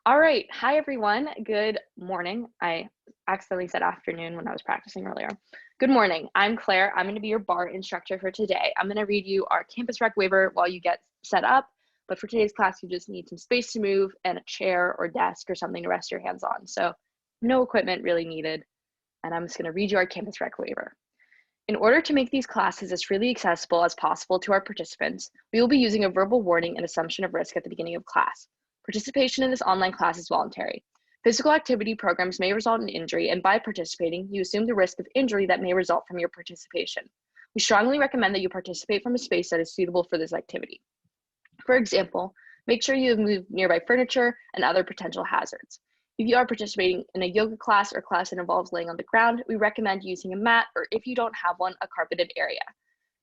All right. Hi, everyone. Good morning. I accidentally said afternoon when I was practicing earlier. Good morning. I'm Claire. I'm going to be your bar instructor for today. I'm going to read you our campus rec waiver while you get set up. But for today's class, you just need some space to move and a chair or desk or something to rest your hands on. So no equipment really needed. And I'm just going to read you our campus rec waiver. In order to make these classes as freely accessible as possible to our participants, we will be using a verbal warning and assumption of risk at the beginning of class. Participation in this online class is voluntary. Physical activity programs may result in injury, and by participating, you assume the risk of injury that may result from your participation. We strongly recommend that you participate from a space that is suitable for this activity. For example, make sure you move nearby furniture and other potential hazards. If you are participating in a yoga class or class that involves laying on the ground, we recommend using a mat, or if you don't have one, a carpeted area.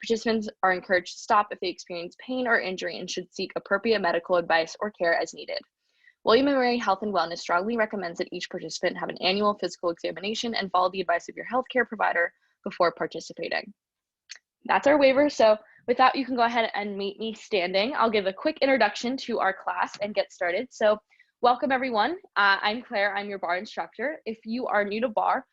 Participants are encouraged to stop if they experience pain or injury and should seek appropriate medical advice or care as needed. William & Mary Health and Wellness strongly recommends that each participant have an annual physical examination and follow the advice of your healthcare provider before participating. That's our waiver. So with that, you can go ahead and meet me standing. I'll give a quick introduction to our class and get started. So welcome everyone. I'm Claire, I'm your bar instructor. If you are new to bar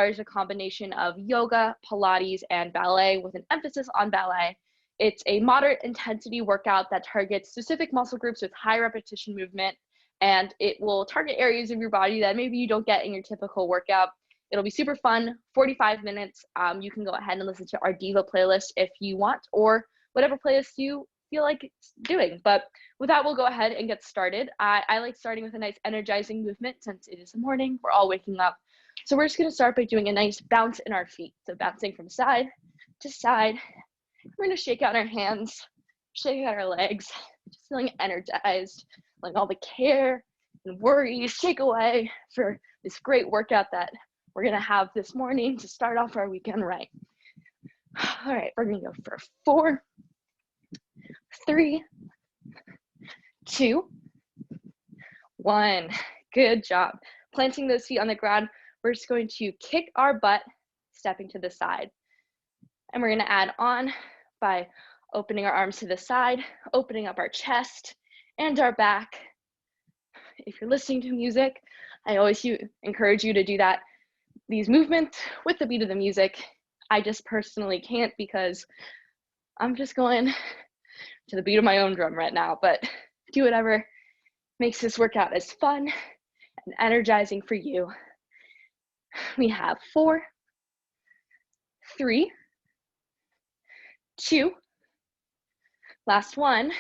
is a combination of yoga, Pilates, and ballet with an emphasis on ballet. It's a moderate intensity workout that targets specific muscle groups with high repetition movement, and it will target areas of your body that maybe you don't get in your typical workout. It'll be super fun, 45 minutes. You can go ahead and listen to our Diva playlist if you want, or whatever playlist you feel like doing. But with that, we'll go ahead and get started. I like starting with a nice energizing movement since it is the morning, we're all waking up. So we're just gonna start by doing a nice bounce in our feet. So bouncing from side to side. We're gonna shake out our hands, shake out our legs, just feeling energized, letting all the care and worries shake away for this great workout that we're gonna have this morning to start off our weekend right. All right, we're gonna go for 4, 3, 2, 1. Good job. Planting those feet on the ground, we're just going to kick our butt, stepping to the side. And we're gonna add on by opening our arms to the side, opening up our chest and our back. If you're listening to music, I always encourage you to do these movements with the beat of the music. I just personally can't because I'm just going to the beat of my own drum right now, but do whatever makes this workout as fun and energizing for you. We have 4, 3, 2, last one.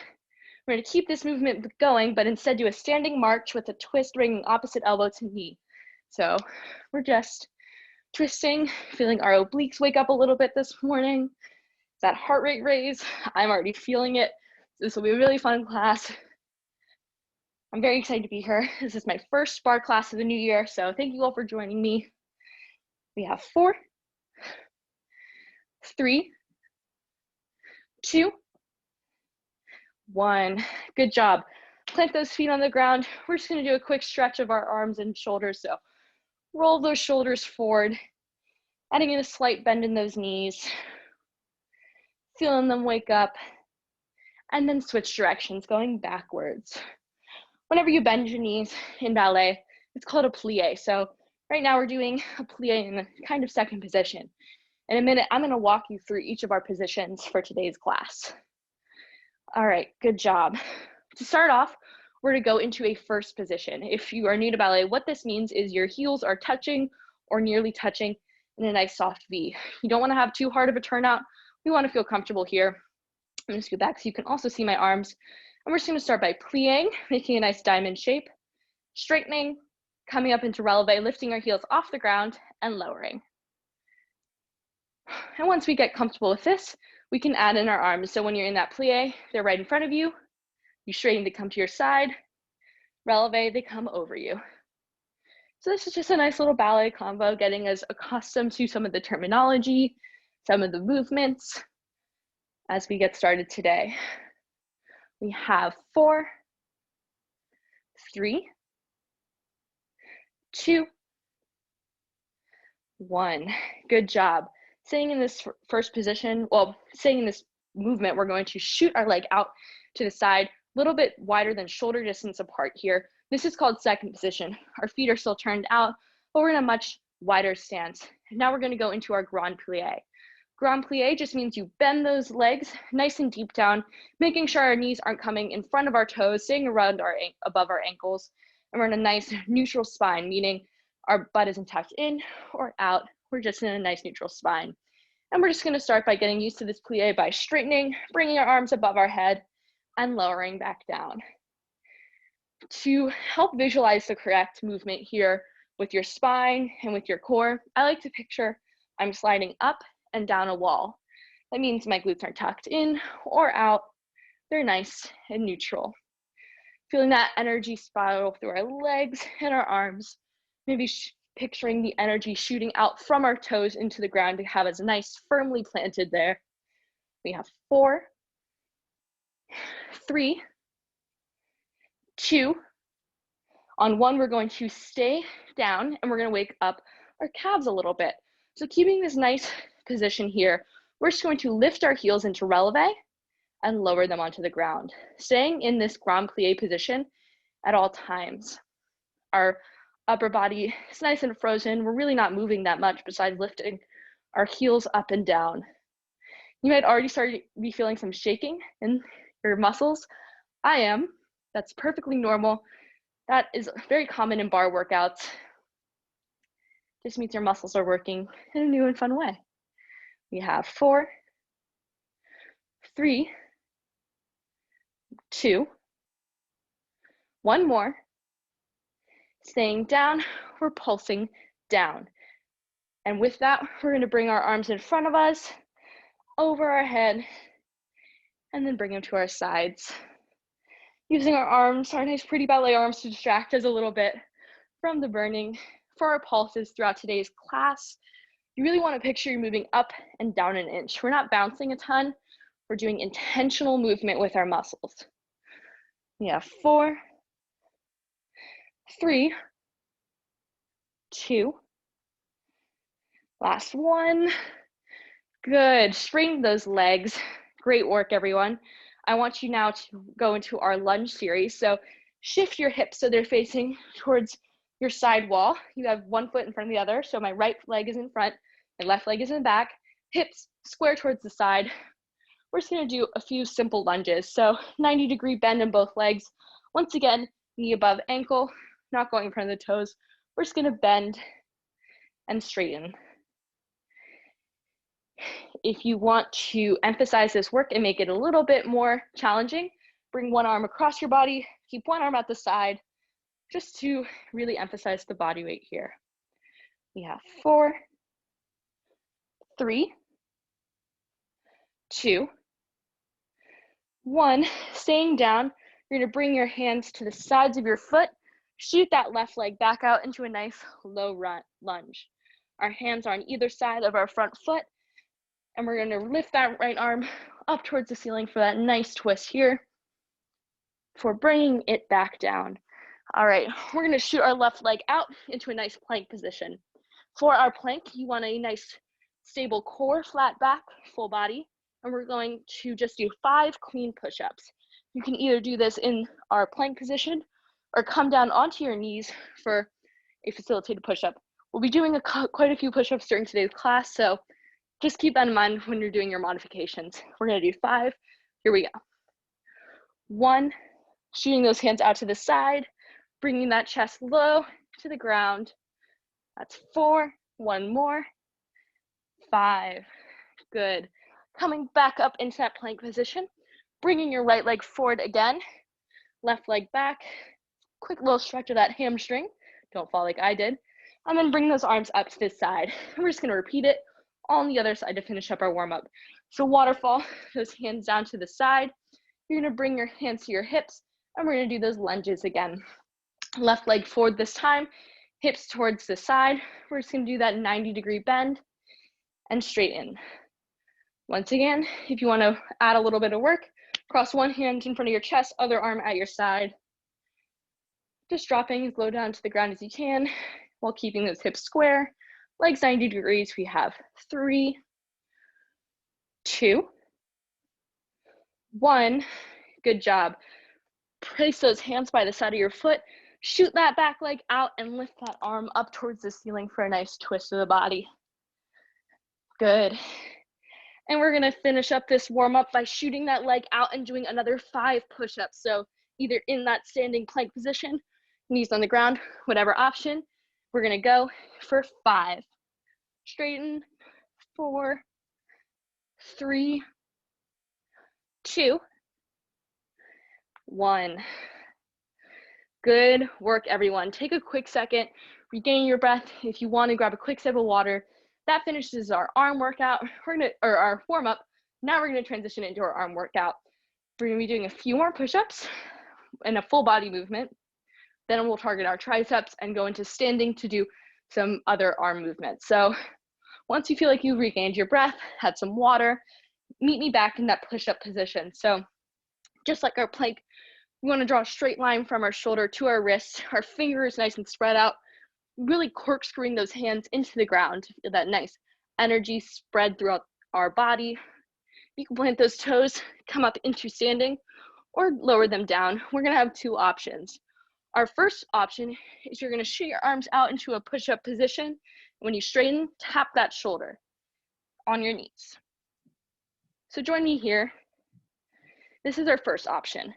We're gonna keep this movement going, but instead do a standing march with a twist bringing opposite elbow to knee. So we're just twisting, feeling our obliques wake up a little bit this morning. That heart rate raise, I'm already feeling it. This will be a really fun class. I'm very excited to be here. This is my first bar class of the new year, so thank you all for joining me. We have 4, 3, 2, 1. Good job. Plant those feet on the ground. We're just gonna do a quick stretch of our arms and shoulders. So roll those shoulders forward, adding in a slight bend in those knees, feeling them wake up, and then switch directions, going backwards. Whenever you bend your knees in ballet, it's called a plie. So right now we're doing a plie in the kind of second position. In a minute, I'm gonna walk you through each of our positions for today's class. All right, good job. To start off, we're gonna go into a first position. If you are new to ballet, what this means is your heels are touching or nearly touching in a nice soft V. You don't wanna have too hard of a turnout. We wanna feel comfortable here. I'm gonna scoot back so you can also see my arms. And we're just gonna start by plieing, making a nice diamond shape, straightening, coming up into releve, lifting our heels off the ground and lowering. And once we get comfortable with this, we can add in our arms. So when you're in that plie, they're right in front of you. You straighten, they come to your side. Releve, they come over you. So this is just a nice little ballet combo, getting us accustomed to some of the terminology, some of the movements as we get started today. We have 4, 3, 2, 1. Good job. Staying in this first position, staying in this movement, we're going to shoot our leg out to the side, a little bit wider than shoulder distance apart here. This is called second position. Our feet are still turned out, but we're in a much wider stance. Now we're going to go into our Grand Plie. Grand Plie just means you bend those legs nice and deep down, making sure our knees aren't coming in front of our toes, staying around above our ankles, and we're in a nice neutral spine, meaning our butt isn't tucked in or out. We're just in a nice neutral spine. And we're just going to start by getting used to this plie by straightening, bringing our arms above our head, and lowering back down. To help visualize the correct movement here with your spine and with your core, I like to picture I'm sliding up and down a wall. That means my glutes aren't tucked in or out. They're nice and neutral. Feeling that energy spiral through our legs and our arms, maybe picturing the energy shooting out from our toes into the ground to have us nice, firmly planted there. We have 4, 3, 2. On 1, we're going to stay down and we're going to wake up our calves a little bit. So keeping this nice position here, we're just going to lift our heels into releve and lower them onto the ground, staying in this Grand Plie position at all times. Our upper body is nice and frozen. We're really not moving that much besides lifting our heels up and down. You might already start to be feeling some shaking in your muscles. I am. That's perfectly normal. That is very common in bar workouts. Just means your muscles are working in a new and fun way. We have 4, 3, 2, 1 more. Staying down, we're pulsing down. And with that, we're going to bring our arms in front of us, over our head, and then bring them to our sides. Using our arms, our nice pretty ballet arms, to distract us a little bit from the burning. For our pulses throughout today's class, you really want to picture you're moving up and down an inch. We're not bouncing a ton. We're doing intentional movement with our muscles. We have 4, 3, 2, last 1. Good. Straighten those legs. Great work, everyone. I want you now to go into our lunge series. So shift your hips so they're facing towards your side wall. You have one foot in front of the other. So my right leg is in front, my left leg is in back, hips square towards the side. We're just going to do a few simple lunges. So 90-degree bend in both legs. Once again, knee above ankle, not going in front of the toes. We're just going to bend and straighten. If you want to emphasize this work and make it a little bit more challenging, bring one arm across your body, keep one arm at the side, just to really emphasize the body weight here. We have 4, 3, 2, 1. Staying down, you're going to bring your hands to the sides of your foot, shoot that left leg back out into a nice low run lunge. Our hands are on either side of our front foot, and we're going to lift that right arm up towards the ceiling for that nice twist here before bringing it back down. All right, we're going to shoot our left leg out into a nice plank position. For our plank, you want a nice stable core, flat back, full body, and we're going to just do 5 clean push-ups. You can either do this in our plank position or come down onto your knees for a facilitated push-up. We'll be doing quite a few push-ups during today's class, so just keep that in mind when you're doing your modifications. We're going to do 5. Here we go. 1, shooting those hands out to the side, bringing that chest low to the ground. That's 4. 1 more. 5. Good. Coming back up into that plank position, bringing your right leg forward again, left leg back. Quick little stretch of that hamstring. Don't fall like I did. And then bring those arms up to this side. And we're just going to repeat it on the other side to finish up our warm-up. So waterfall, those hands down to the side. You're going to bring your hands to your hips, and we're going to do those lunges again. Left leg forward this time, hips towards the side. We're just going to do that 90-degree bend and straighten. Once again, if you want to add a little bit of work, cross one hand in front of your chest, other arm at your side. Just dropping as low down to the ground as you can while keeping those hips square. Legs 90 degrees. We have 3, 2, 1. Good job. Place those hands by the side of your foot. Shoot that back leg out and lift that arm up towards the ceiling for a nice twist of the body. Good. And we're gonna finish up this warm up by shooting that leg out and doing another 5 push-ups. So either in that standing plank position, knees on the ground, whatever option. We're gonna go for 5. Straighten, 4, 3, 2, 1. Good work, everyone. Take a quick second, regain your breath. If you want to grab a quick sip of water. That finishes our arm workout, or our warm up. Now we're gonna transition into our arm workout. We're gonna be doing a few more push-ups and a full body movement. Then we'll target our triceps and go into standing to do some other arm movements. So once you feel like you've regained your breath, had some water, meet me back in that push-up position. So just like our plank, we want to draw a straight line from our shoulder to our wrist, our fingers nice and spread out, really corkscrewing those hands into the ground to feel that nice energy spread throughout our body. You can plant those toes, come up into standing, or lower them down. We're gonna have 2 options. Our first option is you're gonna shoot your arms out into a push-up position. When you straighten, tap that shoulder on your knees. So join me here. This is our first option.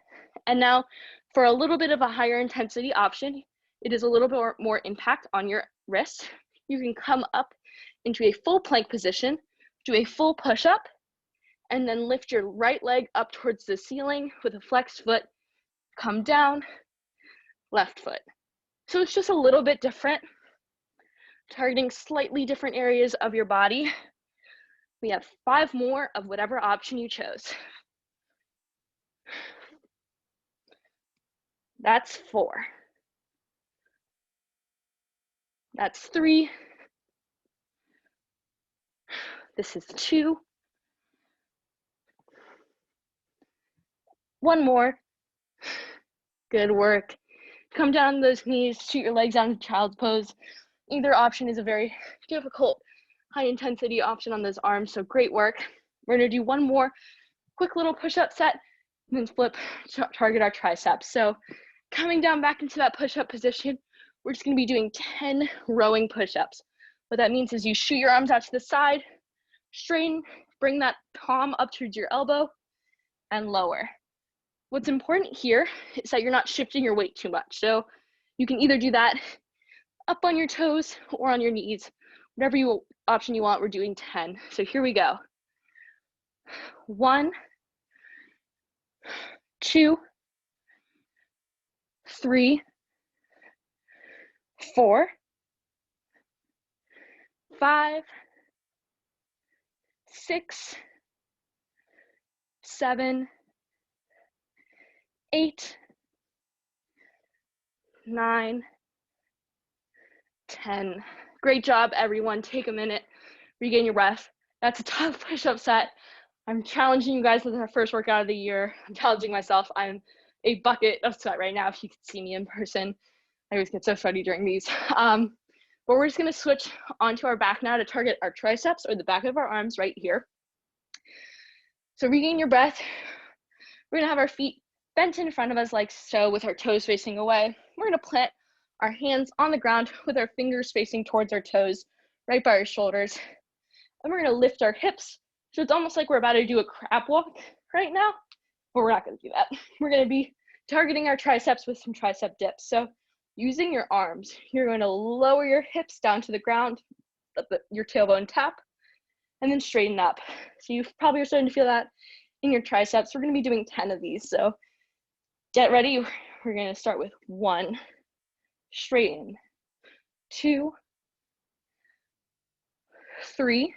And now for a little bit of a higher intensity option, it is a little bit more impact on your wrist. You can come up into a full plank position, do a full push-up, and then lift your right leg up towards the ceiling with a flexed foot, come down, left foot. So it's just a little bit different, targeting slightly different areas of your body. We have 5 more of whatever option you chose. That's 4. That's 3. This is 2. 1 more. Good work. Come down to those knees, shoot your legs down to child's pose. Either option is a very difficult, high intensity option on those arms, so great work. We're gonna do 1 more quick little push-up set, and then flip, target our triceps. So coming down back into that push-up position, we're just gonna be doing 10 rowing push-ups. What that means is you shoot your arms out to the side, straighten, bring that palm up towards your elbow, and lower. What's important here is that you're not shifting your weight too much. So you can either do that up on your toes or on your knees, whatever option you want. We're doing 10. So here we go. 1, 2, 3, 4, 5, 6, 7, 8, 9, 10. Great job, everyone. Take a minute, regain your breath. That's a tough push-up set. I'm challenging you guys with our first workout of the year. I'm challenging myself. I'm a bucket of sweat right now. If you could see me in person, I always get so sweaty during these. But we're just gonna switch onto our back now to target our triceps or the back of our arms right here. So regain your breath. We're gonna have our feet bent in front of us like so with our toes facing away. We're gonna plant our hands on the ground with our fingers facing towards our toes, right by our shoulders. And we're gonna lift our hips. So it's almost like we're about to do a crab walk right now, but we're not gonna do that. We're gonna be targeting our triceps with some tricep dips. So using your arms, you're gonna lower your hips down to the ground, let your tailbone tap, and then straighten up. So you probably are starting to feel that in your triceps. We're gonna be doing 10 of these. So get ready. We're gonna start with 1, straighten, 2, 3,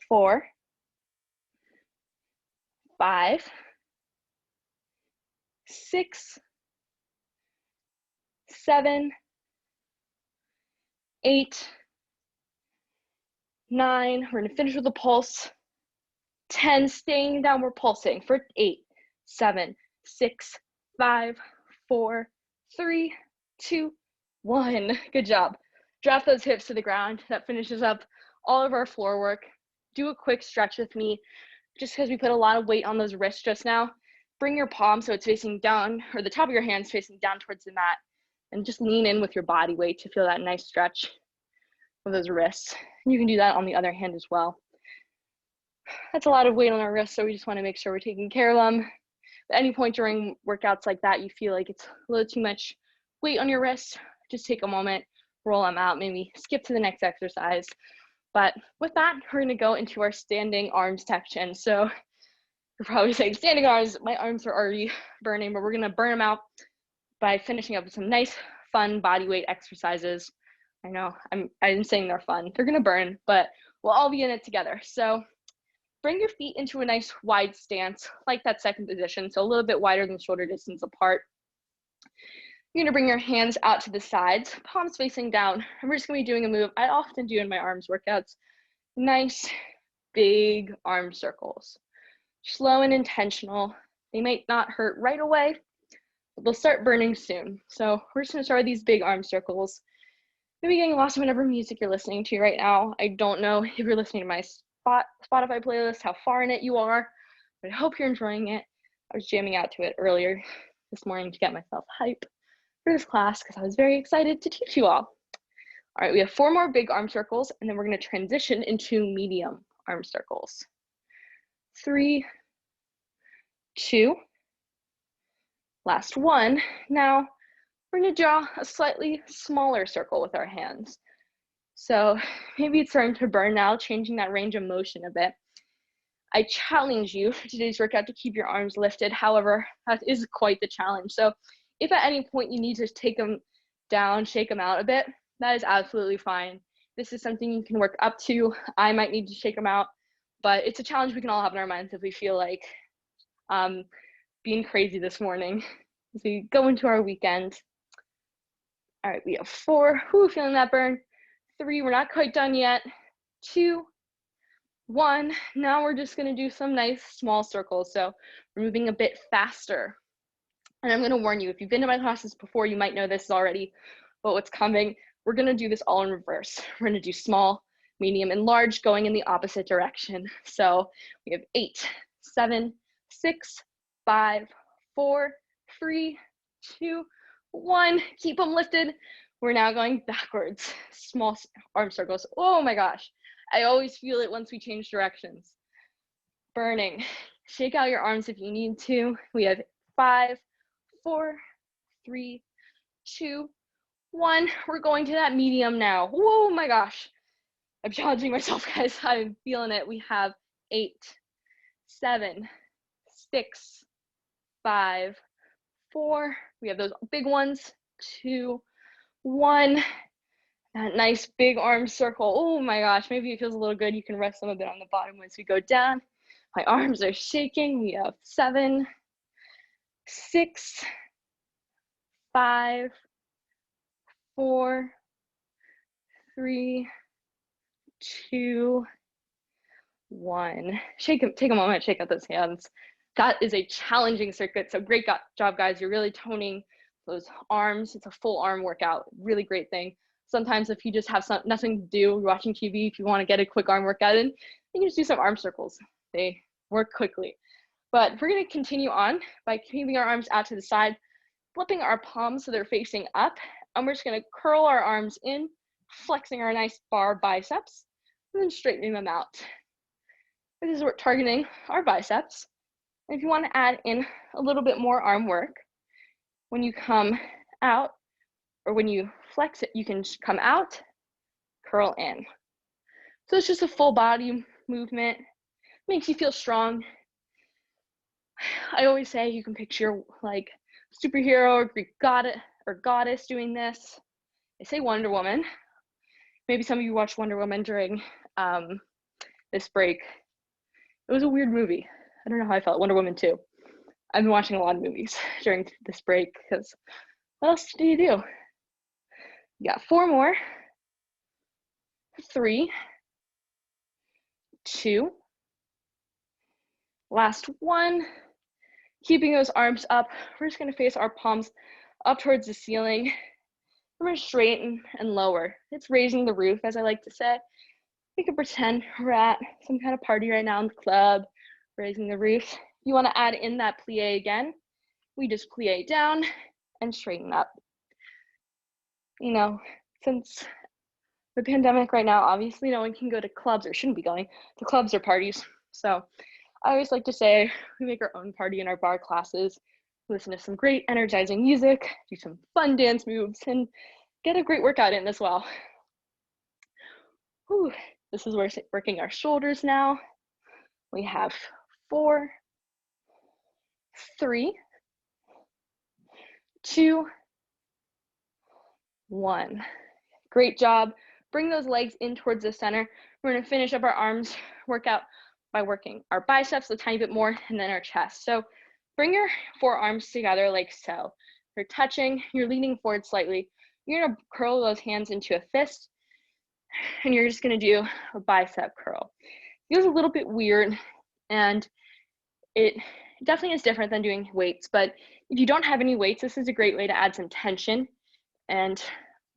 4, 5, 6, 7, 8, 9. We're gonna finish with a pulse. 10, staying down, we're pulsing for 8, 7, 6, 5, 4, 3, 2, 1. Good job. Drop those hips to the ground. That finishes up all of our floor work. Do a quick stretch with me, just because we put a lot of weight on those wrists just now. bring your palm so it's facing down, or the top of your hands facing down towards the mat, and just lean in with your body weight to feel that nice stretch of those wrists. And you can do that on the other hand as well. That's a lot of weight on our wrists, so we just want to make sure we're taking care of them. At any point during workouts like that, you feel like it's a little too much weight on your wrists, just take a moment, roll them out, maybe skip to the next exercise. But with that, we're going to go into our standing arms section. So you're probably saying, standing arms, my arms are already burning, but we're going to burn them out by finishing up with some nice, fun body weight exercises. I know I'm saying they're fun. They're going to burn, but we'll all be in it together. So bring your feet into a nice wide stance, like that second position, so a little bit wider than shoulder distance apart. You're going to bring your hands out to the sides, palms facing down, and we're just going to be doing a move I often do in my arms workouts. Nice, big arm circles. Slow and intentional. They might not hurt right away, but they'll start burning soon. So we're just going to start with these big arm circles. Maybe getting lost in whatever music you're listening to right now. I don't know if you're listening to my Spotify playlist, how far in it you are, but I hope you're enjoying it. I was jamming out to it earlier this morning to get myself hype for this class because I was very excited to teach you all. All right, we have 4 more big arm circles, and then we're going to transition into medium arm circles. 3, 2, last one. Now we're going to draw a slightly smaller circle with our hands. So maybe it's starting to burn now, changing that range of motion a bit. I challenge you for today's workout to keep your arms lifted. However, that is quite the challenge. So if at any point you need to take them down, shake them out a bit, that is absolutely fine. This is something you can work up to. I might need to shake them out, but it's a challenge we can all have in our minds if we feel like being crazy this morning as we go into our weekend. All right, we have 4. Feeling that burn. 3, we're not quite done yet. 2, 1. Now we're just going to do some nice small circles. So we're moving a bit faster. And I'm going to warn you, if you've been to my classes before, you might know this already, but what's coming, we're going to do this all in reverse. We're going to do small, medium, and large going in the opposite direction. So we have 8, 7, 6, 5, 4, 3, 2, 1. Keep them lifted. We're now going backwards. Small arm circles. Oh my gosh. I always feel it once we change directions. Burning. Shake out your arms if you need to. We have 5, 4, 3, 2, 1. We're going to that medium now. Whoa, my gosh. I'm challenging myself, guys. I'm feeling it. We have 8, 7, 6, 5, 4. We have those big ones. 2, 1. That nice big arm circle. Oh my gosh, maybe it feels a little good. You can rest them a bit on the bottom once we go down. My arms are shaking. We have 7, 6, 5, 4, 3, 2, 1. Take a moment, shake out those hands. That is a challenging circuit. So great job, guys. You're really toning those arms. It's a full arm workout. Really great thing. Sometimes if you just have nothing to do, you're watching TV, if you want to get a quick arm workout in, you can just do some arm circles. They work quickly. But we're going to continue on by keeping our arms out to the side, flipping our palms so they're facing up, and we're just going to curl our arms in, flexing our nice bar biceps, and then straightening them out. This is where we're targeting our biceps. And if you want to add in a little bit more arm work, when you come out, or when you flex it, you can come out, curl in. So it's just a full body movement. Makes you feel strong. I always say you can picture like superhero or Greek goddess doing this. I say Wonder Woman. Maybe some of you watched Wonder Woman during this break. It was a weird movie. I don't know how I felt. Wonder Woman 2. I've been watching a lot of movies during this break because what else do you do? You got 4 more. 3, 2. Last one. Keeping those arms up. We're just going to face our palms up towards the ceiling. We're going to straighten and lower. It's raising the roof, as I like to say. You can pretend we're at some kind of party right now in the club, raising the roof. you want to add in that plie again, we just plie down and straighten up. You know, since the pandemic right now, obviously no one can go to clubs or shouldn't be going to clubs or parties. So I always like to say we make our own party in our barre classes, listen to some great energizing music, do some fun dance moves, and get a great workout in as well. Whew. This is where we're working our shoulders now. We have 4, 3, 2, 1. Great job. Bring those legs in towards the center. We're going to finish up our arms workout by working our biceps a tiny bit more and then our chest. So bring your forearms together like so. You're touching, you're leaning forward slightly. You're going to curl those hands into a fist, and you're just going to do a bicep curl. It feels a little bit weird, and it definitely is different than doing weights, but if you don't have any weights, this is a great way to add some tension and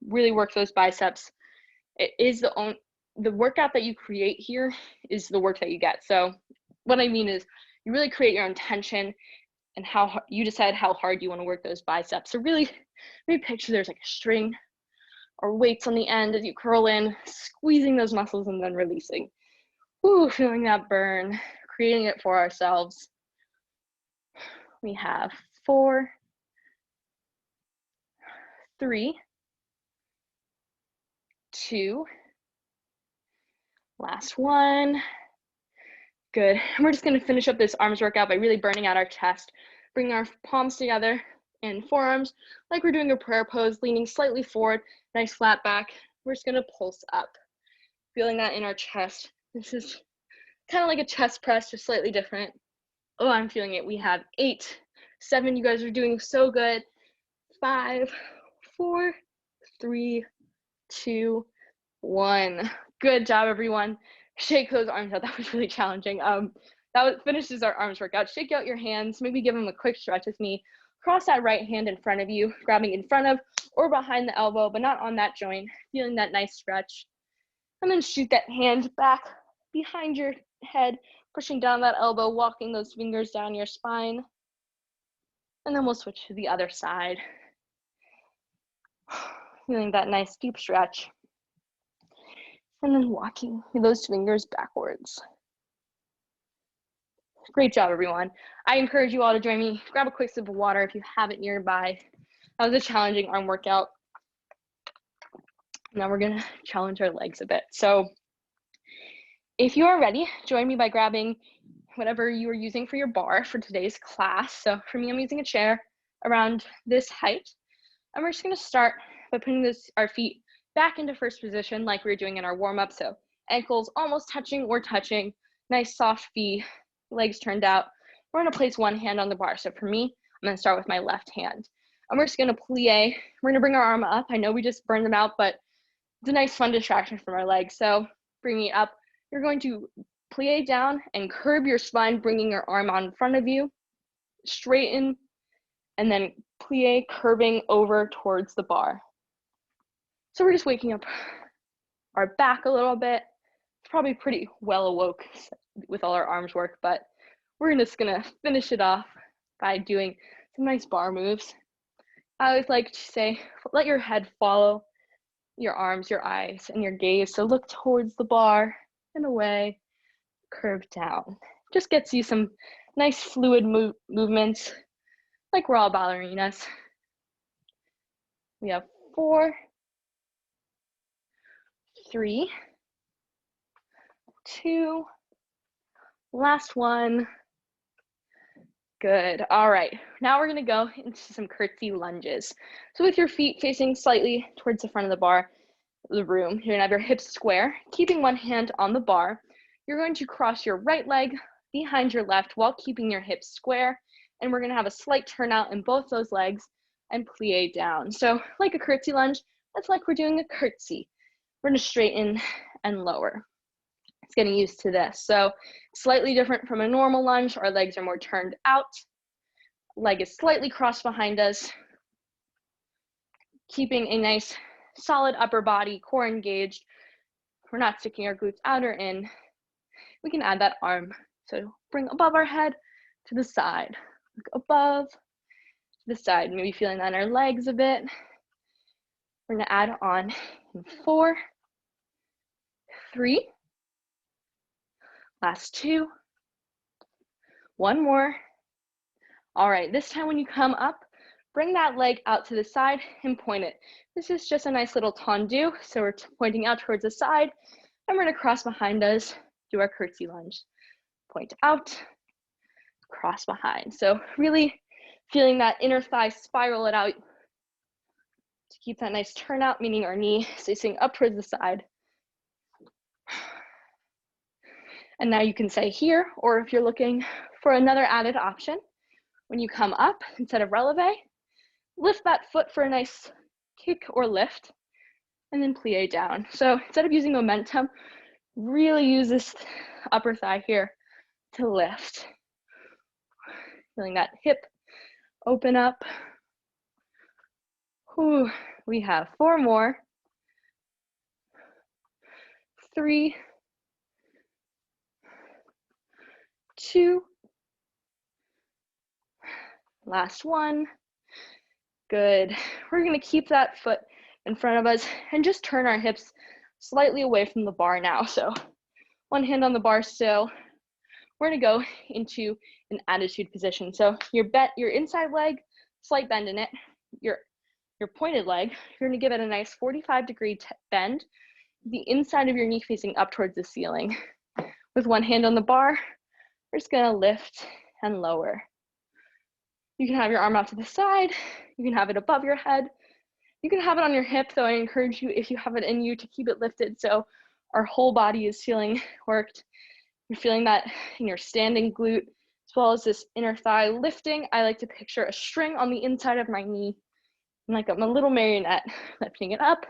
really work those biceps. It is the workout that you create here is the work that you get. So what I mean is you really create your own tension and how you decide how hard you want to work those biceps. So really maybe picture there's like a string or weights on the end as you curl in, squeezing those muscles and then releasing. Ooh, feeling that burn, creating it for ourselves. We have 4, 3, 2, last one. Good. And we're just going to finish up this arms workout by really burning out our chest. Bring our palms together and forearms like we're doing a prayer pose, leaning slightly forward, nice flat back. We're just going to pulse up, feeling that in our chest. This is kind of like a chest press, just slightly different. Oh, I'm feeling it. We have 8, 7. You guys are doing so good. 5, 4, 3, 2, 1. Good job, everyone. Shake those arms out. That was really challenging. Finishes our arms workout. Shake out your hands. Maybe give them a quick stretch with me. Cross that right hand in front of you, grabbing in front of or behind the elbow, but not on that joint. Feeling that nice stretch. And then shoot that hand back behind your head, pushing down that elbow, walking those fingers down your spine. And then we'll switch to the other side. Feeling that nice deep stretch. And then walking those fingers backwards. Great job, everyone. I encourage you all to join me. Grab a quick sip of water if you have it nearby. That was a challenging arm workout. Now we're gonna challenge our legs a bit. So if you are ready, join me by grabbing whatever you are using for your bar for today's class. So for me, I'm using a chair around this height. And we're just gonna start by putting our feet back into first position like we were doing in our warm-up. So ankles almost touching or touching, nice soft feet, legs turned out. We're gonna place one hand on the bar. So for me, I'm gonna start with my left hand. And we're just gonna plie. We're gonna bring our arm up. I know we just burned them out, but it's a nice fun distraction from our legs. So bringing it up, you're going to plie down and curve your spine, bringing your arm on in front of you, straighten, and then plie, curving over towards the bar. So we're just waking up our back a little bit. It's probably pretty well awoke with all our arms work, but we're just gonna finish it off by doing some nice bar moves. I always like to say, let your head follow your arms, your eyes, and your gaze. So look towards the bar and away, curve down. Just gets you some nice fluid movements, like we're all ballerinas. We have 4, 3, 2, last one. Good. All right, now we're gonna go into some curtsy lunges. So with your feet facing slightly towards the front of the room, you're gonna have your hips square, keeping one hand on the bar. You're going to cross your right leg behind your left while keeping your hips square, and we're gonna have a slight turnout in both those legs and plie down. So like a curtsy lunge, that's like we're doing a curtsy. We're gonna straighten and lower. It's getting used to this. So slightly different from a normal lunge. Our legs are more turned out. Leg is slightly crossed behind us. Keeping a nice solid upper body, core engaged. We're not sticking our glutes out or in. We can add that arm. So bring above our head, to the side, look above, to the side, maybe feeling that in our legs a bit. We're gonna add on in 4, 3, last 2, 1 more. All right, this time when you come up, bring that leg out to the side and point it. This is just a nice little tendu, so we're pointing out towards the side, and we're gonna cross behind us, do our curtsy lunge. Point out, cross behind. So really feeling that inner thigh spiral it out to keep that nice turnout, meaning our knee is facing up towards the side. And now you can say here, or if you're looking for another added option, when you come up, instead of releve, lift that foot for a nice kick or lift, and then plie down. So instead of using momentum, really use this upper thigh here to lift. Feeling that hip open up. Whew. We have 4 more. 3, 2, last 1. Good. We're gonna keep that foot in front of us and just turn our hips slightly away from the bar now. So 1 hand on the bar still. We're gonna go into an attitude position. So your inside leg, slight bend in it. Your pointed leg, you're gonna give it a nice 45-degree bend. The inside of your knee facing up towards the ceiling. With 1 hand on the bar, we're just gonna lift and lower. You can have your arm out to the side. You can have it above your head. You can have it on your hip, though I encourage you, if you have it in you, to keep it lifted so our whole body is feeling worked. You're feeling that in your standing glute, as well as this inner thigh lifting. I like to picture a string on the inside of my knee, and like I'm a little marionette, lifting it up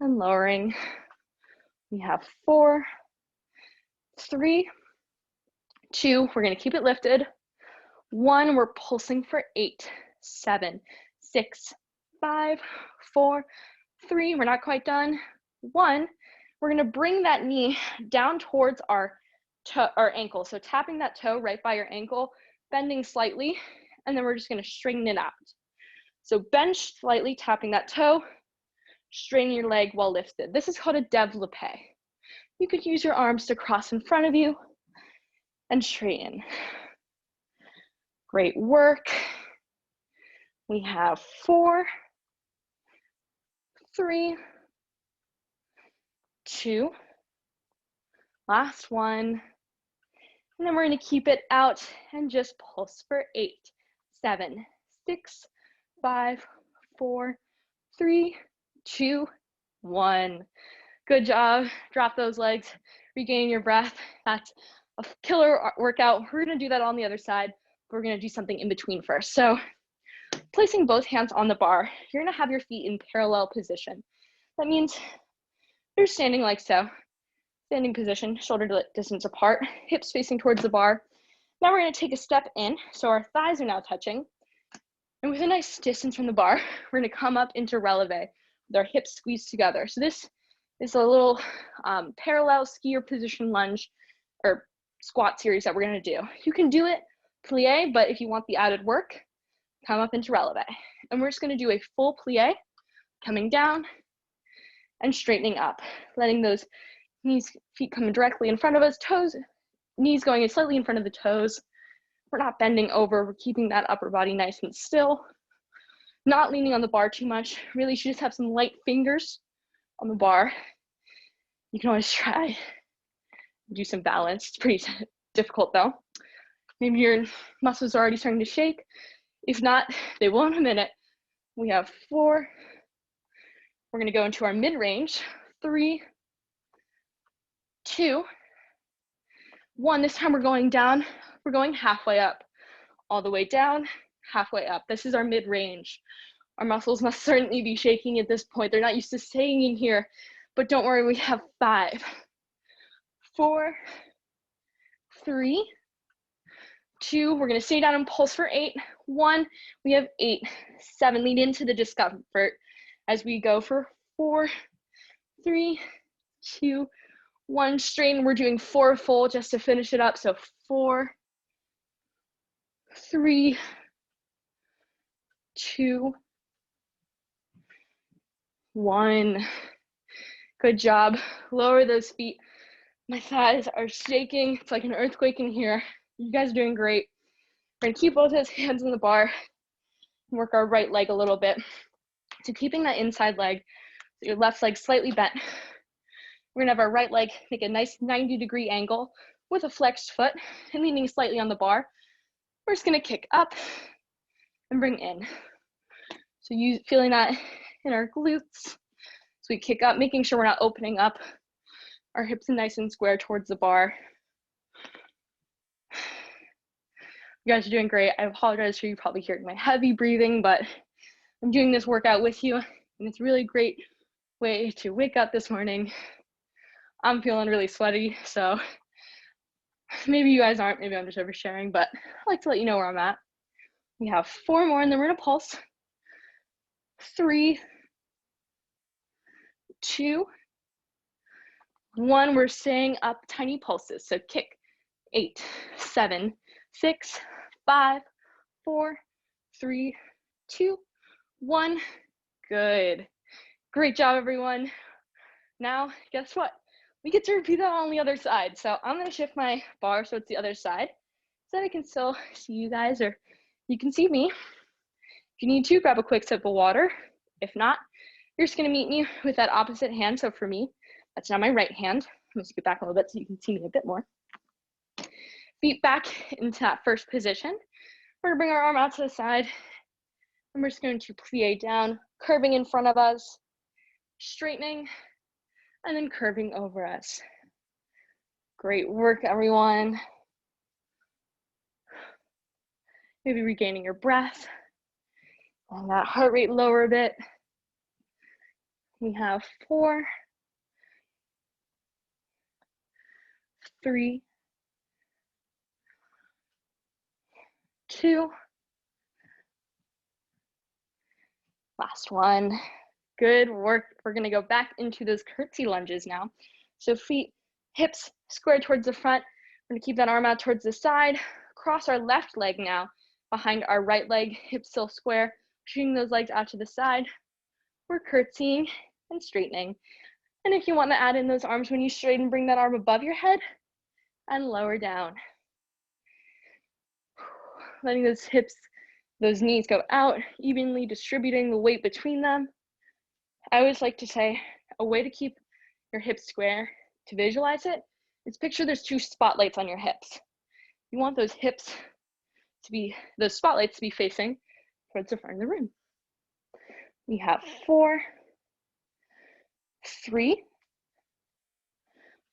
and lowering. We have 4, 3, 2, we're gonna keep it lifted. 1, we're pulsing for 8, 7, 6, 5, 4, 3, we're not quite done. 1, we're gonna bring that knee down towards our ankle. So tapping that toe right by your ankle, bending slightly, and then we're just gonna straighten it out. So bend slightly, tapping that toe, straighten your leg while lifted. This is called a développé. You could use your arms to cross in front of you and straighten. Great work. We have 4, 3, 2, last 1. And then we're gonna keep it out and just pulse for 8, 7, 6, 5, 4, 3, 2, 1. Good job. Drop those legs, regain your breath. That's a killer workout. We're gonna do that on the other side. We're gonna do something in between first. So placing both hands on the bar, you're gonna have your feet in parallel position. That means you're standing like so. Standing position, shoulder distance apart, hips facing towards the bar. Now we're gonna take a step in, so our thighs are now touching. And with a nice distance from the bar, we're gonna come up into releve with our hips squeezed together. So this is a little parallel skier position lunge or squat series that we're gonna do. You can do it plie, but if you want the added work, come up into releve. And we're just gonna do a full plie, coming down and straightening up, letting those feet coming directly in front of us, toes, knees going slightly in front of the toes. We're not bending over, we're keeping that upper body nice and still, not leaning on the bar too much. Really, you should just have some light fingers on the bar. You can always try, do some balance. It's pretty difficult though. Maybe your muscles are already starting to shake. If not, they will in a minute. We have 4. We're gonna go into our mid-range. 3, 2, 1. This time we're going down. We're going halfway up, all the way down, halfway up. This is our mid-range. Our muscles must certainly be shaking at this point. They're not used to staying in here, but don't worry, we have 5, 4, 3, 2. We're gonna stay down and pulse for 8. 1, we have 8, 7. Lean into the discomfort as we go for 4, 3, 2, 1. Straighten. We're doing 4 full just to finish it up. So 4, 3, 2, 1. Good job. Lower those feet. My thighs are shaking. It's like an earthquake in here. You guys are doing great. We're gonna keep both those hands on the bar and work our right leg a little bit. So keeping that inside leg, so your left leg slightly bent. We're gonna have our right leg make a nice 90-degree angle with a flexed foot and leaning slightly on the bar. We're just gonna kick up and bring in. So you feeling that in our glutes. So we kick up, making sure we're not opening up our hips nice and square towards the bar. You guys are doing great. I apologize for you probably hearing my heavy breathing, but I'm doing this workout with you, and it's a really great way to wake up this morning. I'm feeling really sweaty, so maybe you guys aren't, maybe I'm just oversharing, but I like to let you know where I'm at. We have 4 more, and then we're gonna pulse. 3, 2, 1. We're staying up tiny pulses, so kick. 8, 7, 6, 5, 4, 3, 2, 1. Good. Great job, everyone. Now, guess what? We get to repeat that on the other side. So I'm gonna shift my bar so it's the other side so that I can still see you guys, or you can see me. If you need to, grab a quick sip of water. If not, you're just gonna meet me with that opposite hand. So for me, that's now my right hand. I'm gonna scoot back a little bit so you can see me a bit more. Feet back into that first position. We're gonna bring our arm out to the side, and we're just going to plie down, curving in front of us, straightening, and then curving over us. Great work, everyone. Maybe regaining your breath, and that heart rate lower a bit. We have 4, 3, 2, last one. Good work. We're gonna go back into those curtsy lunges now. So feet, hips square towards the front. We're gonna keep that arm out towards the side. Cross our left leg now behind our right leg, hips still square, shooting those legs out to the side. We're curtsying and straightening. And if you want to add in those arms when you straighten, bring that arm above your head and lower down. Letting those hips, those knees go out, evenly distributing the weight between them. I always like to say a way to keep your hips square, to visualize it, is picture there's 2 spotlights on your hips. You want those hips to be, those spotlights to be facing towards the front of the room. We have 4, 3,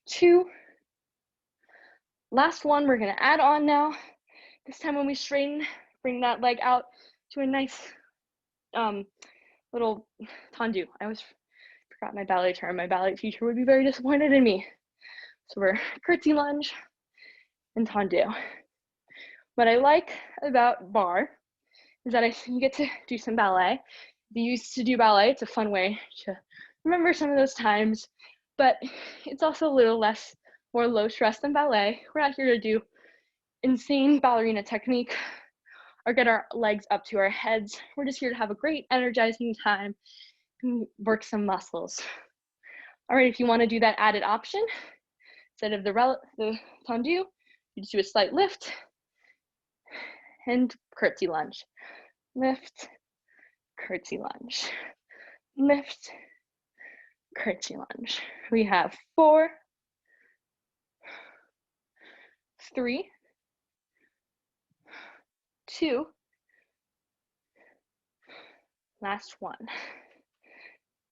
2, last one. We're gonna add on now. This time when we straighten, bring that leg out to a nice little tendu. I always forgot my ballet term. My ballet teacher would be very disappointed in me. So we're curtsy lunge and tendu. What I like about barre is that you get to do some ballet. If you used to do ballet, it's a fun way to remember some of those times, but it's also a little less, more low stress than ballet. We're not here to do insane ballerina technique or get our legs up to our heads. We're just here to have a great energizing time and work some muscles. All right, if you want to do that added option, instead of the tendu, you just do a slight lift and curtsy lunge. Lift, curtsy lunge. Lift, curtsy lunge. We have 4, 3, 2, last one.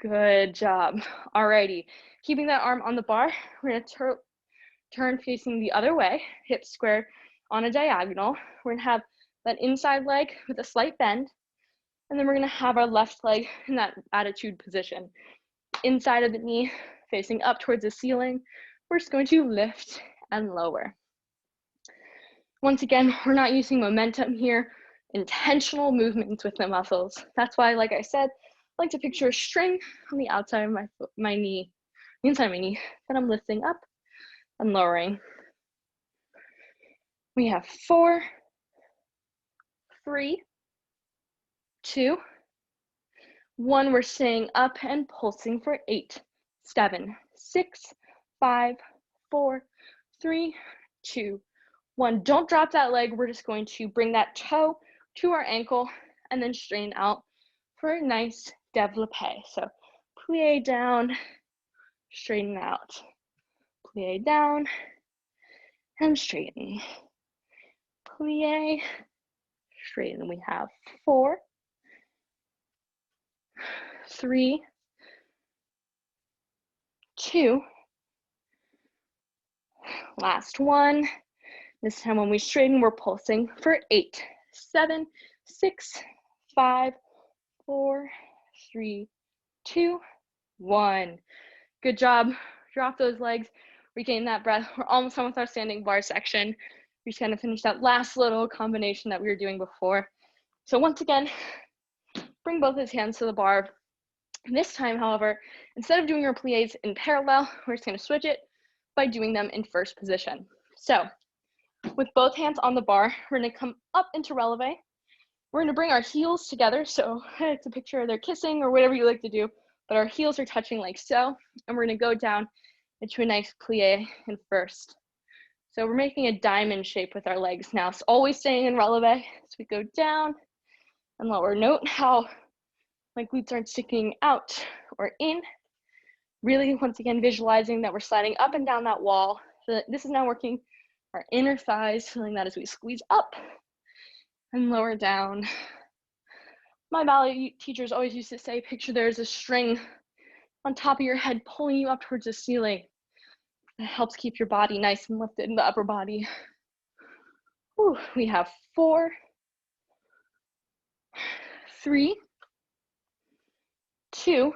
Good job. Alrighty, keeping that arm on the bar, we're gonna turn facing the other way, hips square on a diagonal. We're gonna have that inside leg with a slight bend, and then we're gonna have our left leg in that attitude position. Inside of the knee, facing up towards the ceiling. We're just going to lift and lower. Once again, we're not using momentum here, intentional movements with the muscles. That's why, like I said, I like to picture a string on the outside of my knee, the inside of my knee, that I'm lifting up and lowering. We have 4, 3, 2, 1. We're staying up and pulsing for 8, 7, 6, 5, 4, 3, 2, 1. Don't drop that leg. We're just going to bring that toe to our ankle and then straighten out for a nice développé. So plie down, straighten out. Plie down and straighten. Plie, straighten. We have 4, 3, 2, last one. This time when we straighten, we're pulsing for 8, 7, 6, 5, 4, 3, 2, 1. Good job. Drop those legs, regain that breath. We're almost done with our standing bar section. We're just gonna finish that last little combination that we were doing before. So once again, bring both his hands to the bar. This time, however, instead of doing our plies in parallel, we're just gonna switch it by doing them in first position. So with both hands on the bar, we're gonna come up into releve. We're gonna bring our heels together. So it's a picture of they're kissing or whatever you like to do, but our heels are touching like so. And we're gonna go down into a nice plie in first. So we're making a diamond shape with our legs now. So always staying in releve as we go down and lower. Note how my glutes aren't sticking out or in. Really, once again, visualizing that we're sliding up and down that wall. So this is now working our inner thighs, feeling that as we squeeze up and lower down. My ballet teachers always used to say, picture there's a string on top of your head pulling you up towards the ceiling. That helps keep your body nice and lifted in the upper body. Whew, we have 4, 3, 2.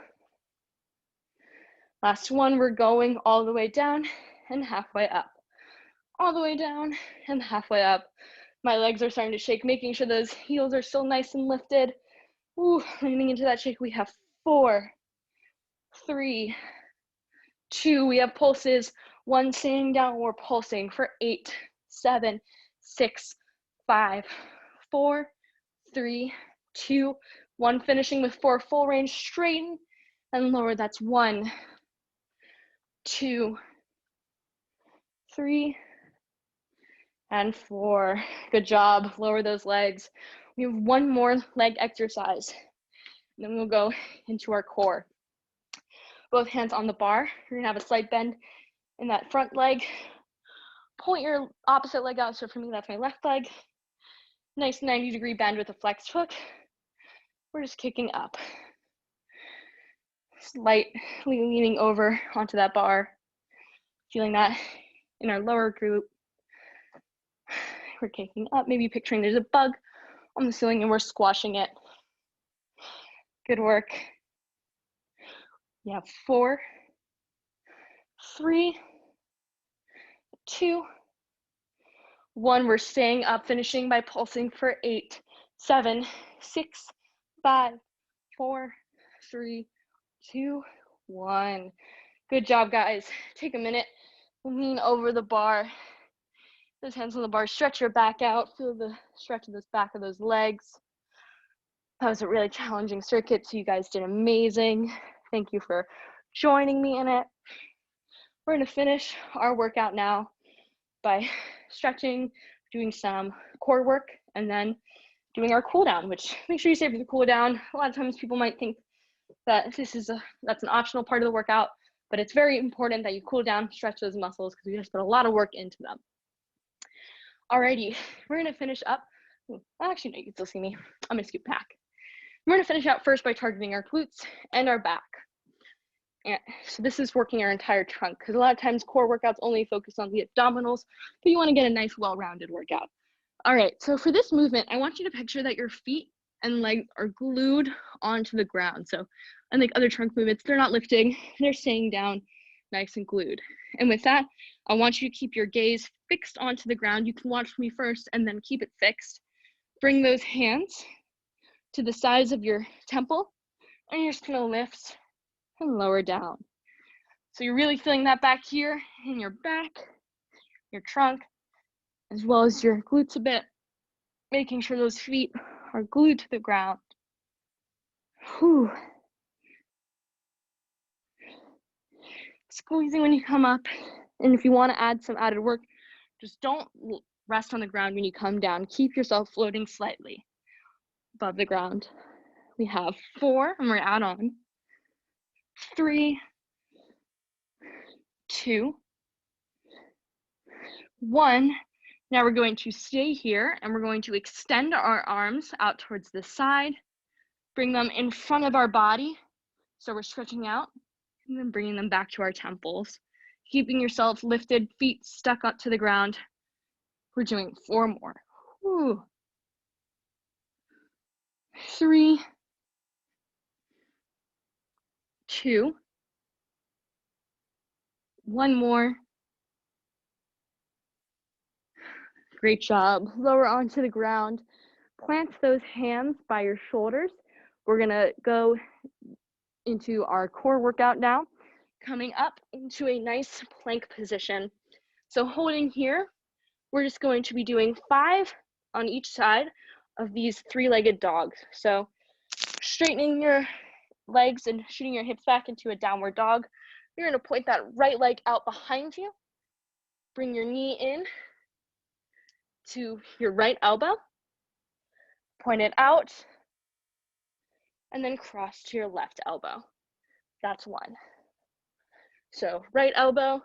Last one, we're going all the way down and halfway up. All the way down and halfway up. My legs are starting to shake, making sure those heels are still nice and lifted. Ooh, leaning into that shake. We have 4, 3, 2. We have pulses. 1 staying down. We're pulsing for 8, 7, 6, 5, 4, 3, 2, 1. Finishing with 4. Full range. Straighten and lower. That's 1, 2, 3, and 4. Good job. Lower those legs. We have 1 more leg exercise. And then we'll go into our core. Both hands on the bar. You're gonna have a slight bend in that front leg. Point your opposite leg out. So for me, that's my left leg. Nice 90-degree bend with a flexed hook. We're just kicking up. Slightly leaning over onto that bar. Feeling that in our lower glute. We're kicking up, maybe picturing there's a bug on the ceiling and we're squashing it. Good work. You have 4, 3, 2, 1. We're staying up, finishing by pulsing for 8, 7, 6, 5, 4, 3, 2, 1. Good job, guys. Take a minute, lean over the bar. Those hands on the bar, stretch your back out, feel the stretch of this back of those legs. That was a really challenging circuit, so you guys did amazing. Thank you for joining me in it. We're gonna finish our workout now by stretching, doing some core work, and then doing our cool down, which make sure you save for the cool down. A lot of times people might think that that's an optional part of the workout, but it's very important that you cool down, stretch those muscles, because we just put a lot of work into them. Alrighty, we're gonna finish up. Actually, no, you can still see me. I'm gonna scoot back. We're gonna finish out first by targeting our glutes and our back. And so this is working our entire trunk, because a lot of times core workouts only focus on the abdominals, but you wanna get a nice well-rounded workout. All right, so for this movement, I want you to picture that your feet and legs are glued onto the ground. So unlike other trunk movements, they're not lifting, they're staying down nice and glued. And with that, I want you to keep your gaze fixed onto the ground. You can watch me first and then keep it fixed. Bring those hands to the sides of your temple, and you're just gonna lift and lower down. So you're really feeling that back here in your back, your trunk, as well as your glutes a bit, making sure those feet are glued to the ground. Whew. Squeezing when you come up. And if you want to add some added work, just don't rest on the ground when you come down. Keep yourself floating slightly above the ground. We have 4, and we're add on. 3, 2, 1. Now we're going to stay here, and we're going to extend our arms out towards the side. Bring them in front of our body. So we're stretching out, and then bringing them back to our temples. Keeping yourself lifted, feet stuck up to the ground. We're doing 4 more. Whew. 3, 2, 1 more. Great job. Lower onto the ground. Plant those hands by your shoulders. We're gonna go into our core workout now, coming up into a nice plank position. So holding here, we're just going to be doing 5 on each side of these 3-legged dogs. So straightening your legs and shooting your hips back into a downward dog. You're gonna point that right leg out behind you. Bring your knee in to your right elbow. Point it out. And then cross to your left elbow. That's 1. So right elbow,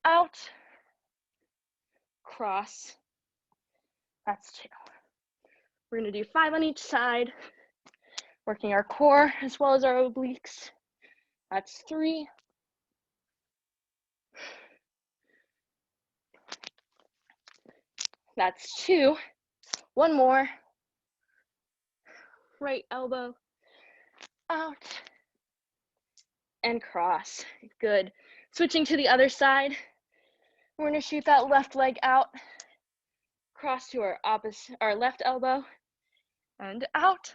out, cross, that's 2. We're gonna do 5 on each side, working our core as well as our obliques. That's 3. That's 2. 1 more. Right elbow, out, and cross. Good. Switching to the other side. We're gonna shoot that left leg out, cross to our left elbow, and out,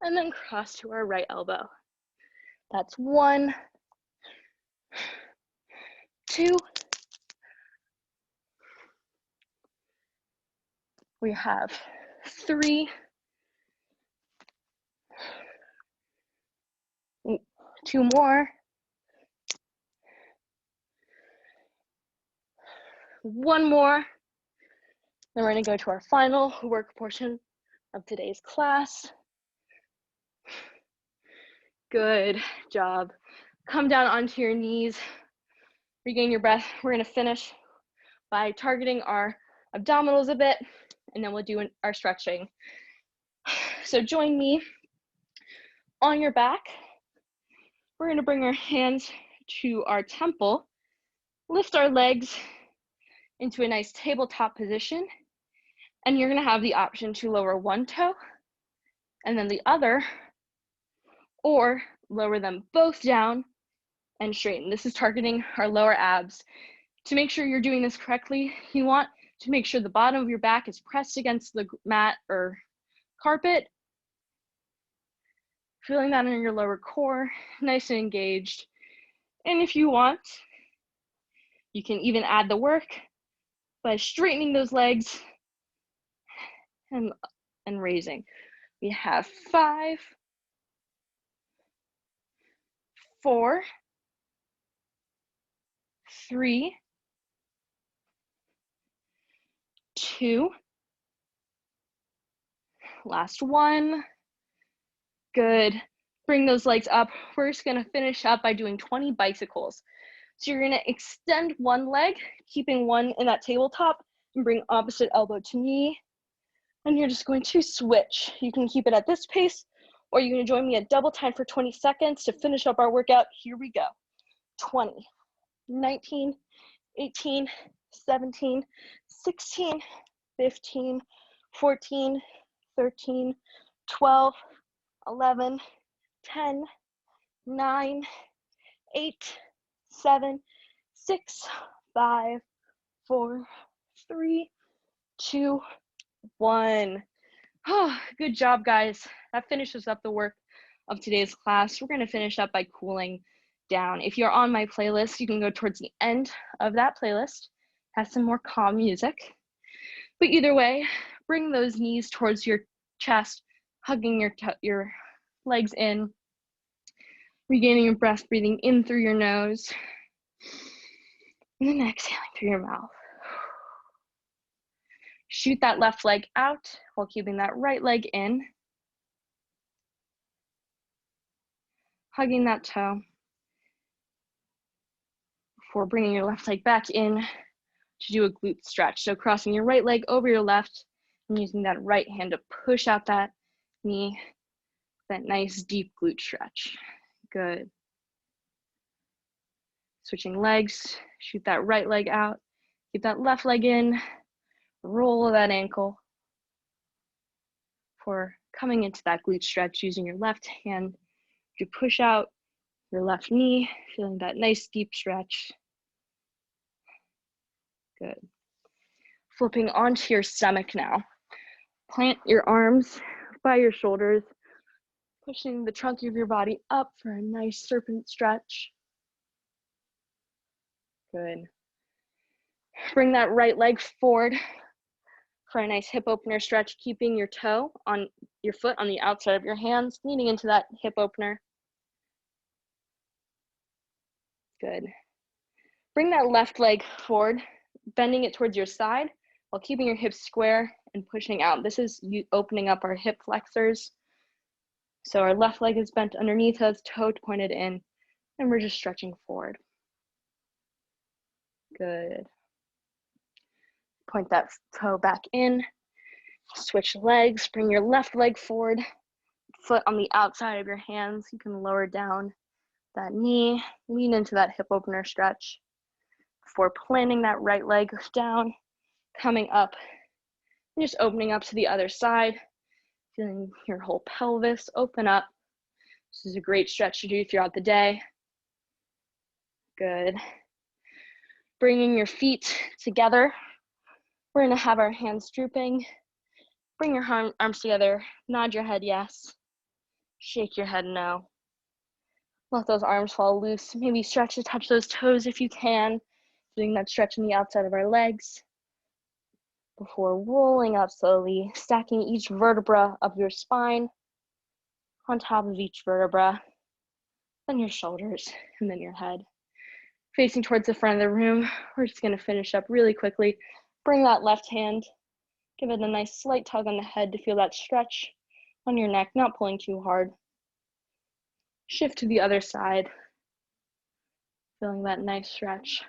and then cross to our right elbow. That's 1, 2. We have 3. 2 more. 1 more. Then we're gonna go to our final work portion of today's class. Good job. Come down onto your knees, regain your breath. We're gonna finish by targeting our abdominals a bit, and then we'll do our stretching. So join me on your back. We're gonna bring our hands to our temple, lift our legs into a nice tabletop position, and you're gonna have the option to lower one toe and then the other, or lower them both down and straighten. This is targeting our lower abs. To make sure you're doing this correctly, you want to make sure the bottom of your back is pressed against the mat or carpet. Feeling that in your lower core, nice and engaged. And if you want, you can even add the work by straightening those legs and raising. We have 5, 4, 3, 2, last 1. Good. Bring those legs up. We're just gonna finish up by doing 20 bicycles. So you're gonna extend one leg, keeping one in that tabletop, and bring opposite elbow to knee. And you're just going to switch. You can keep it at this pace, or you're gonna join me at double time for 20 seconds to finish up our workout. Here we go. 20, 19, 18, 17, 16, 15, 14, 13, 12, 11, 10, 9, 8, 7, 6, 5, 4, 3, 2, 1. Oh, good job, guys. That finishes up the work of today's class. We're going to finish up by cooling down. If you're on my playlist, you can go towards the end of that playlist. Has some more calm music. But either way, bring those knees towards your chest, hugging your legs in, regaining your breath, breathing in through your nose, and then exhaling through your mouth. Shoot that left leg out while keeping that right leg in, hugging that toe before bringing your left leg back in to do a glute stretch. So crossing your right leg over your left and using that right hand to push out that knee, that nice deep glute stretch. Good. Switching legs, shoot that right leg out, keep that left leg in, roll that ankle for coming into that glute stretch using your left hand to push out your left knee, feeling that nice deep stretch. Good. Flipping onto your stomach now. Plant your arms by your shoulders, pushing the trunk of your body up for a nice serpent stretch. Good. Bring that right leg forward for a nice hip opener stretch, keeping your toe on your foot on the outside of your hands, leaning into that hip opener. Good. Bring that left leg forward, bending it towards your side while keeping your hips square and pushing out. This is you opening up our hip flexors. So our left leg is bent underneath us, toe pointed in, and we're just stretching forward. Good. Point that toe back in, switch legs, bring your left leg forward, foot on the outside of your hands. You can lower down that knee, lean into that hip opener stretch before planting that right leg down, coming up, and just opening up to the other side, feeling your whole pelvis open up. This is a great stretch to do throughout the day. Good. Bringing your feet together. We're gonna have our hands drooping. Bring your arms together, nod your head yes, shake your head no. Let those arms fall loose. Maybe stretch to touch those toes if you can, doing that stretch on the outside of our legs before rolling up slowly, stacking each vertebra of your spine on top of each vertebra, then your shoulders, and then your head. Facing towards the front of the room, we're just gonna finish up really quickly. Bring that left hand, give it a nice slight tug on the head to feel that stretch on your neck, not pulling too hard. Shift to the other side, feeling that nice stretch.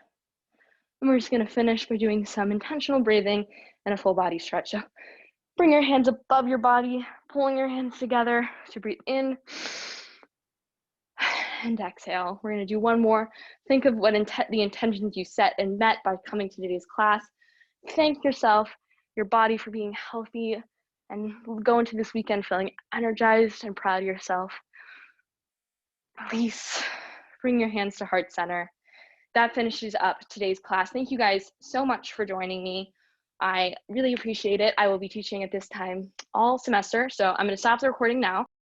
And we're just gonna finish by doing some intentional breathing and a full body stretch. So bring your hands above your body, pulling your hands together to breathe in and exhale. We're gonna do one more. Think of what the intentions you set and met by coming to today's class. Thank yourself, your body for being healthy, and go into this weekend feeling energized and proud of yourself. Release, bring your hands to heart center. That finishes up today's class. Thank you guys so much for joining me. I really appreciate it. I will be teaching at this time all semester, so I'm gonna stop the recording now.